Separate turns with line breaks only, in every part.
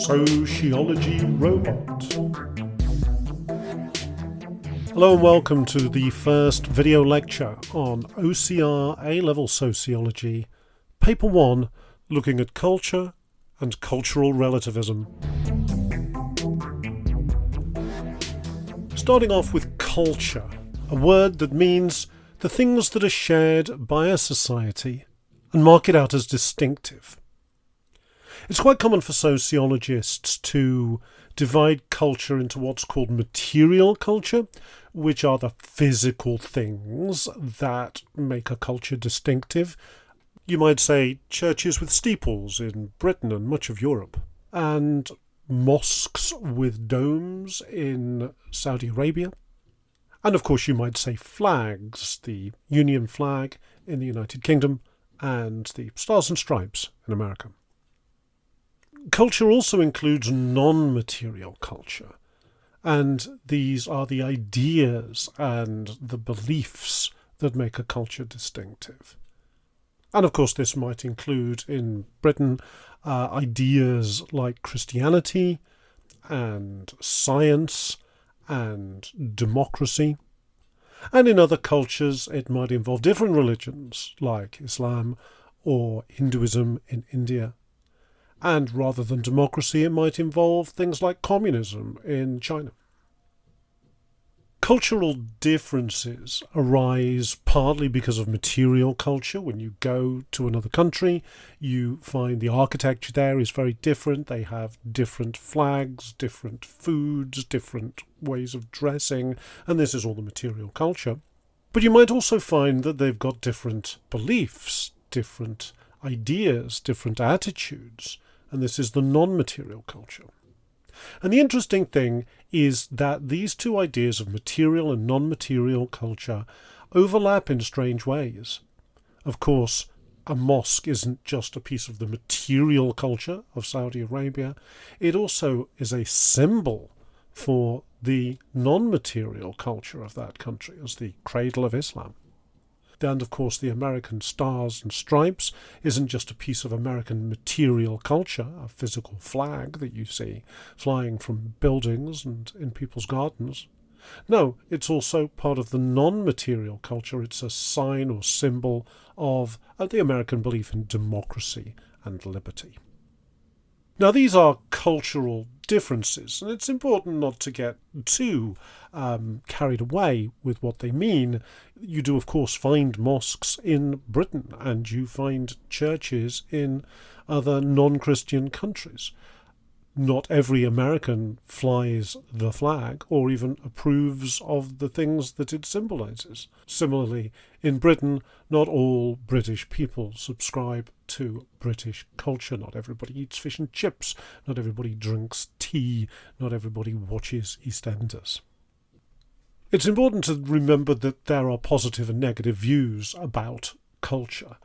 Sociology Robot. Hello and welcome to the first video lecture on OCR A Level Sociology, Paper 1, looking at culture and cultural relativism. Starting off with culture, a word that means the things that are shared by a society and mark it out as distinctive. It's quite common for sociologists to divide culture into what's called material culture, which are the physical things that make a culture distinctive. You might say churches with steeples in Britain and much of Europe, and mosques with domes in Saudi Arabia. And of course you might say flags, the Union flag in the United Kingdom and the Stars and Stripes in America. Culture also includes non-material culture, and these are the ideas and the beliefs that make a culture distinctive. And of course this might include, in Britain, ideas like Christianity and science and democracy. And in other cultures it might involve different religions like Islam or Hinduism in India. And rather than democracy, it might involve things like communism in China. Cultural differences arise partly because of material culture. When you go to another country, you find the architecture there is very different. They have different flags, different foods, different ways of dressing, and this is all the material culture. But you might also find that they've got different beliefs, different ideas, different attitudes, and this is the non-material culture. And the interesting thing is that these two ideas of material and non-material culture overlap in strange ways. Of course, a mosque isn't just a piece of the material culture of Saudi Arabia, it also is a symbol for the non-material culture of that country as the cradle of Islam. And of course the American Stars and Stripes isn't just a piece of American material culture, a physical flag that you see flying from buildings and in people's gardens. No, it's also part of the non-material culture. It's a sign or symbol of the American belief in democracy and liberty. Now these are cultural differences, and it's important not to get too carried away with what they mean. You do of course find mosques in Britain, and you find churches in other non-Christian countries. Not every American flies the flag or even approves of the things that it symbolises. Similarly, in Britain, not all British people subscribe to British culture. Not everybody eats fish and chips. Not everybody drinks tea. Not everybody watches EastEnders. It's important to remember that there are positive and negative views about culture.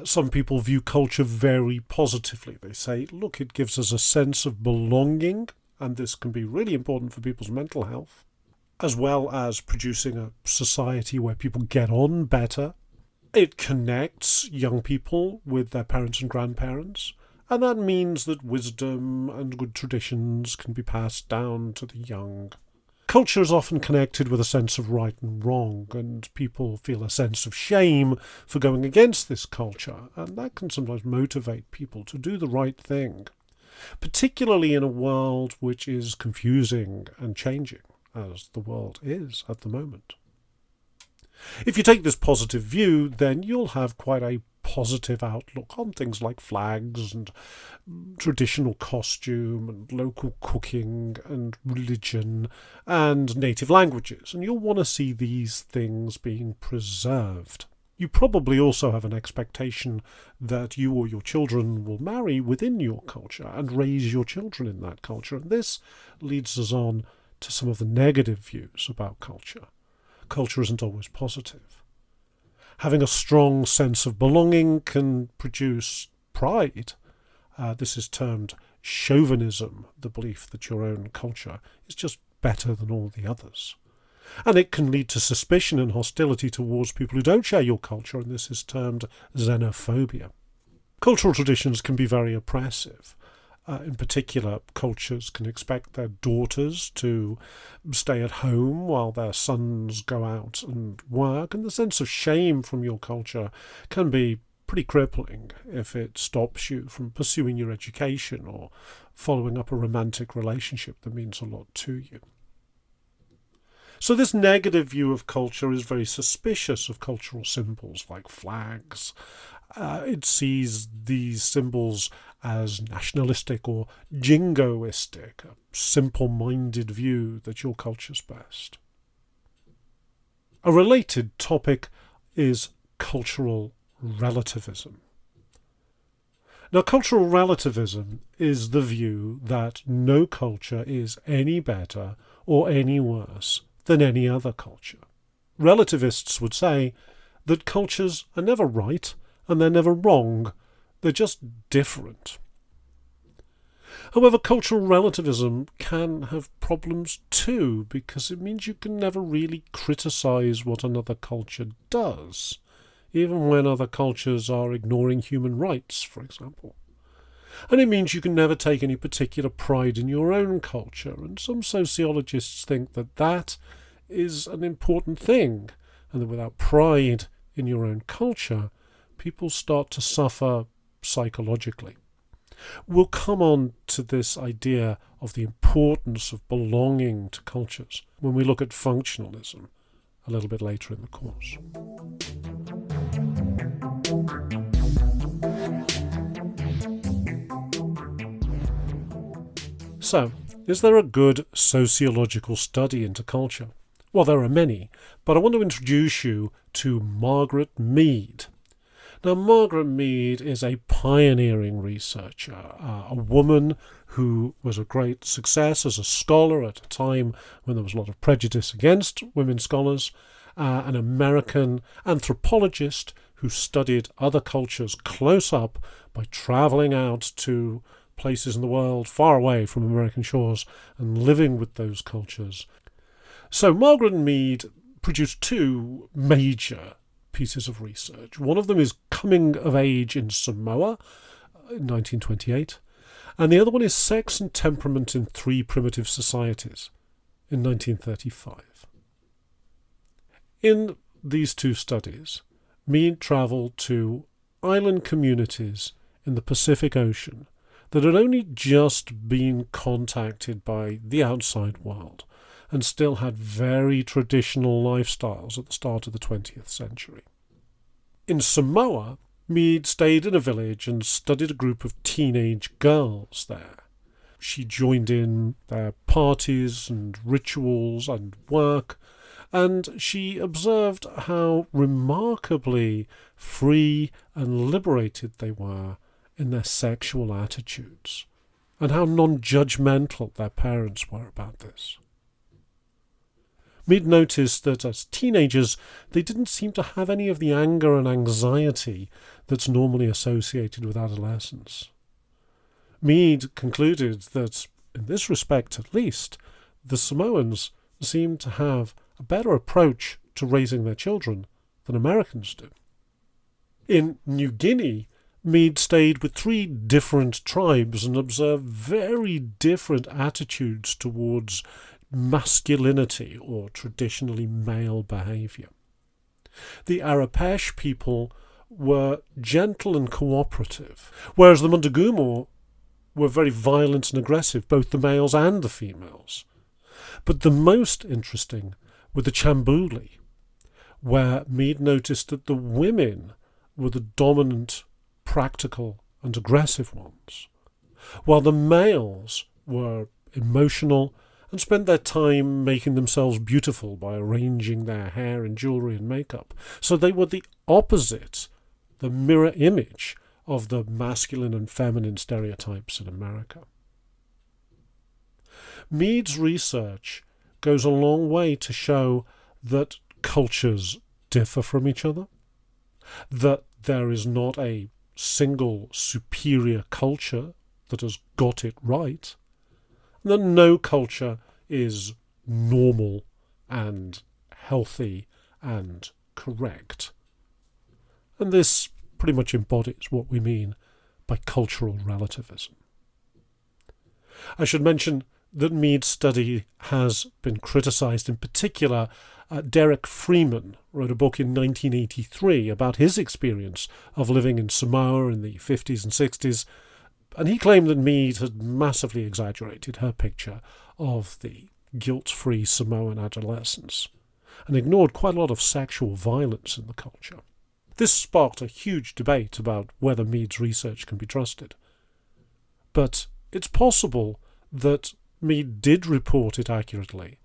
Some people view culture very positively. They say, look, it gives us a sense of belonging, and this can be really important for people's mental health, as well as producing a society where people get on better. It connects young people with their parents and grandparents, and that means that wisdom and good traditions can be passed down to the young. Culture is often connected with a sense of right and wrong, and people feel a sense of shame for going against this culture, and that can sometimes motivate people to do the right thing, particularly in a world which is confusing and changing, as the world is at the moment. If you take this positive view, then you'll have quite a positive outlook on things like flags and traditional costume and local cooking and religion and native languages, and you'll want to see these things being preserved. You probably also have an expectation that you or your children will marry within your culture and raise your children in that culture, and this leads us on to some of the negative views about culture. Culture isn't always positive. Having a strong sense of belonging can produce pride. This is termed chauvinism, the belief that your own culture is just better than all the others. And it can lead to suspicion and hostility towards people who don't share your culture, and this is termed xenophobia. Cultural traditions can be very oppressive. In particular, cultures can expect their daughters to stay at home while their sons go out and work, and the sense of shame from your culture can be pretty crippling if it stops you from pursuing your education or following up a romantic relationship that means a lot to you. So this negative view of culture is very suspicious of cultural symbols like flags. It sees these symbols as nationalistic or jingoistic, a simple-minded view that your culture's best. A related topic is cultural relativism. Now, cultural relativism is the view that no culture is any better or any worse than any other culture. Relativists would say that cultures are never right and they're never wrong, they're just different. However, cultural relativism can have problems too, because it means you can never really criticise what another culture does, even when other cultures are ignoring human rights, for example. And it means you can never take any particular pride in your own culture, and some sociologists think that that is an important thing, and that without pride in your own culture, people start to suffer psychologically. We'll come on to this idea of the importance of belonging to cultures when we look at functionalism a little bit later in the course. So, is there a good sociological study into culture? Well, there are many, but I want to introduce you to Margaret Mead. Now, Margaret Mead is a pioneering researcher, a woman who was a great success as a scholar at a time when there was a lot of prejudice against women scholars, an American anthropologist who studied other cultures close up by travelling out to places in the world far away from American shores and living with those cultures. So Margaret Mead produced two major pieces of research. One of them is Coming of Age in Samoa in 1928, and the other one is Sex and Temperament in Three Primitive Societies in 1935. In these two studies, Mead travelled to island communities in the Pacific Ocean that had only just been contacted by the outside world and still had very traditional lifestyles at the start of the 20th century. In Samoa, Mead stayed in a village and studied a group of teenage girls there. She joined in their parties and rituals and work, and she observed how remarkably free and liberated they were in their sexual attitudes, and how non-judgmental their parents were about this. Mead noticed that as teenagers, they didn't seem to have any of the anger and anxiety that's normally associated with adolescence. Mead concluded that, in this respect at least, the Samoans seemed to have a better approach to raising their children than Americans do. In New Guinea, Mead stayed with 3 different tribes and observed very different attitudes towards masculinity or traditionally male behaviour. The Arapesh people were gentle and cooperative, whereas the Mundugumo were very violent and aggressive, both the males and the females. But the most interesting were the Chambuli, where Mead noticed that the women were the dominant, practical and aggressive ones, while the males were emotional and spent their time making themselves beautiful by arranging their hair and jewellery and makeup. So they were the opposite, the mirror image of the masculine and feminine stereotypes in America. Mead's research goes a long way to show that cultures differ from each other, that there is not a single superior culture that has got it right, that no culture is normal and healthy and correct. And this pretty much embodies what we mean by cultural relativism. I should mention that Mead's study has been criticised. In particular, Derek Freeman wrote a book in 1983 about his experience of living in Samoa in the 50s and 60s, and he claimed that Mead had massively exaggerated her picture of the guilt-free Samoan adolescence and ignored quite a lot of sexual violence in the culture. This sparked a huge debate about whether Mead's research can be trusted. But it's possible that Mead did report it accurately,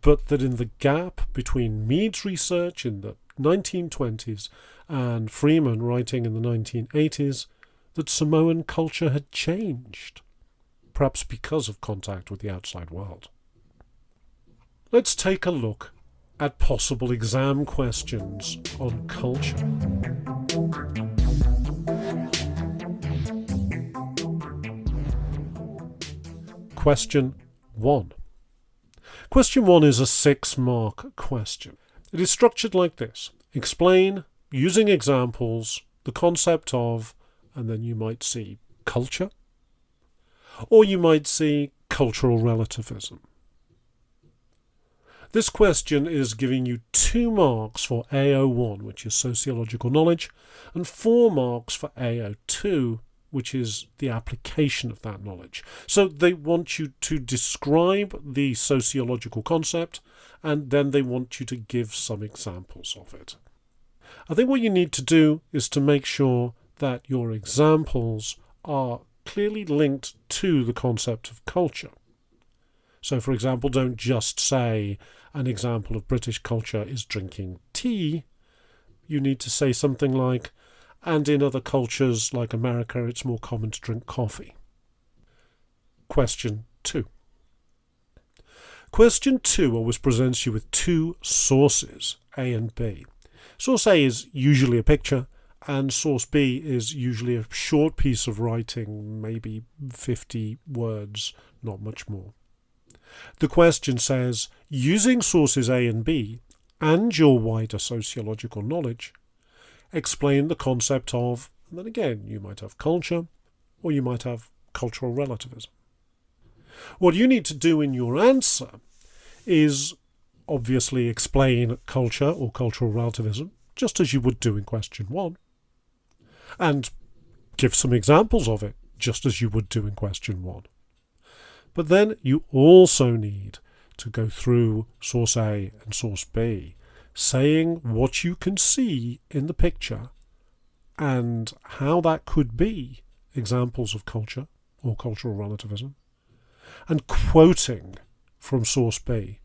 but that in the gap between Mead's research in the 1920s and Freeman writing in the 1980s, that Samoan culture had changed, perhaps because of contact with the outside world. Let's take a look at possible exam questions on culture. Question 1. Question 1 is a 6-mark question. It is structured like this. Explain, using examples, the concept of, and then you might see culture, or you might see cultural relativism. This question is giving you 2 marks for A-1, which is sociological knowledge, and 4 marks for A-2, which is the application of that knowledge. So they want you to describe the sociological concept, and then they want you to give some examples of it. I think what you need to do is to make sure that your examples are clearly linked to the concept of culture. So, for example, don't just say an example of British culture is drinking tea. You need to say something like, and in other cultures like America, it's more common to drink coffee. Question 2. Question 2 always presents you with 2 sources, A and B. Source A is usually a picture, and source B is usually a short piece of writing, maybe 50 words, not much more. The question says, using sources A and B and your wider sociological knowledge, explain the concept of, and then again, you might have culture, or you might have cultural relativism. What you need to do in your answer is obviously explain culture or cultural relativism, just as you would do in question 1, and give some examples of it, just as you would do in question 1. But then you also need to go through source A and source B, saying what you can see in the picture and how that could be examples of culture or cultural relativism, and quoting from source B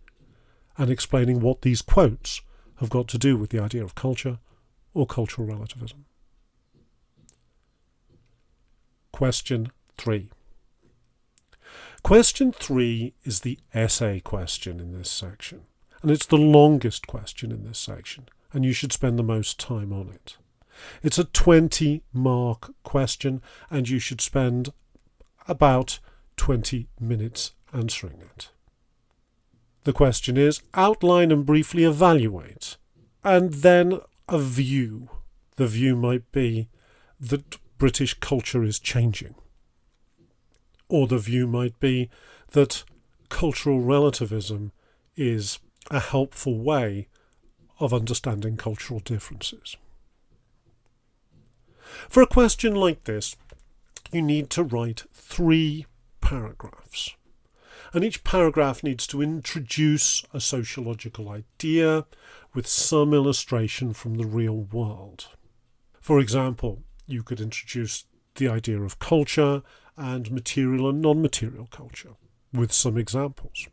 and explaining what these quotes have got to do with the idea of culture or cultural relativism. Question 3. Question 3 is the essay question in this section, and it's the longest question in this section, and you should spend the most time on it. It's a 20-mark question, and you should spend about 20 minutes answering it. The question is, outline and briefly evaluate, and then a view. The view might be that British culture is changing. Or the view might be that cultural relativism is a helpful way of understanding cultural differences. For a question like this, you need to write 3 paragraphs. And each paragraph needs to introduce a sociological idea with some illustration from the real world. For example, you could introduce the idea of culture and material and non-material culture with some examples.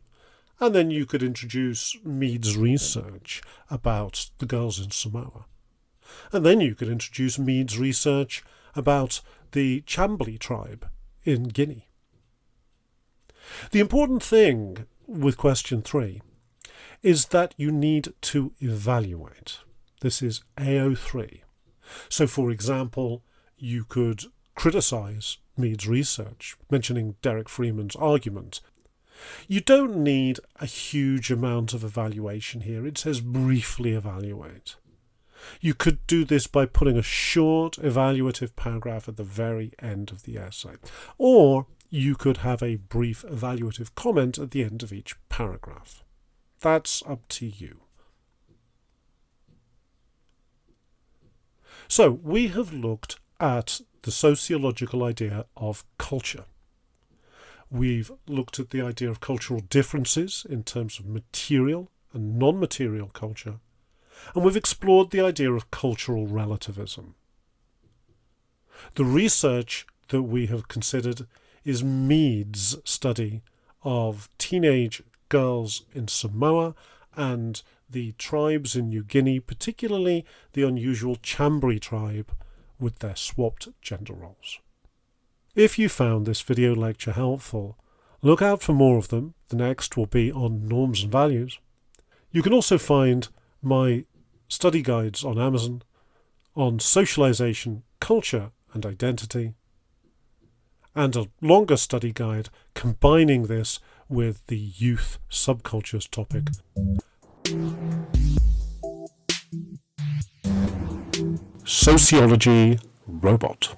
And then you could introduce Mead's research about the girls in Samoa. And then you could introduce Mead's research about the Chambly tribe in Guinea. The important thing with question 3 is that you need to evaluate. This is A03. So, for example, you could criticise Mead's research, mentioning Derek Freeman's argument. You don't need a huge amount of evaluation here. It says briefly evaluate. You could do this by putting a short evaluative paragraph at the very end of the essay. Or you could have a brief evaluative comment at the end of each paragraph. That's up to you. So we have looked at the sociological idea of culture. We've looked at the idea of cultural differences in terms of material and non-material culture, and we've explored the idea of cultural relativism. The research that we have considered is Mead's study of teenage girls in Samoa and the tribes in New Guinea, particularly the unusual Chambri tribe with their swapped gender roles. If you found this video lecture helpful, look out for more of them. The next will be on norms and values. You can also find my study guides on Amazon on socialization, culture and identity, and a longer study guide combining this with the youth subcultures topic. Sociology Robot.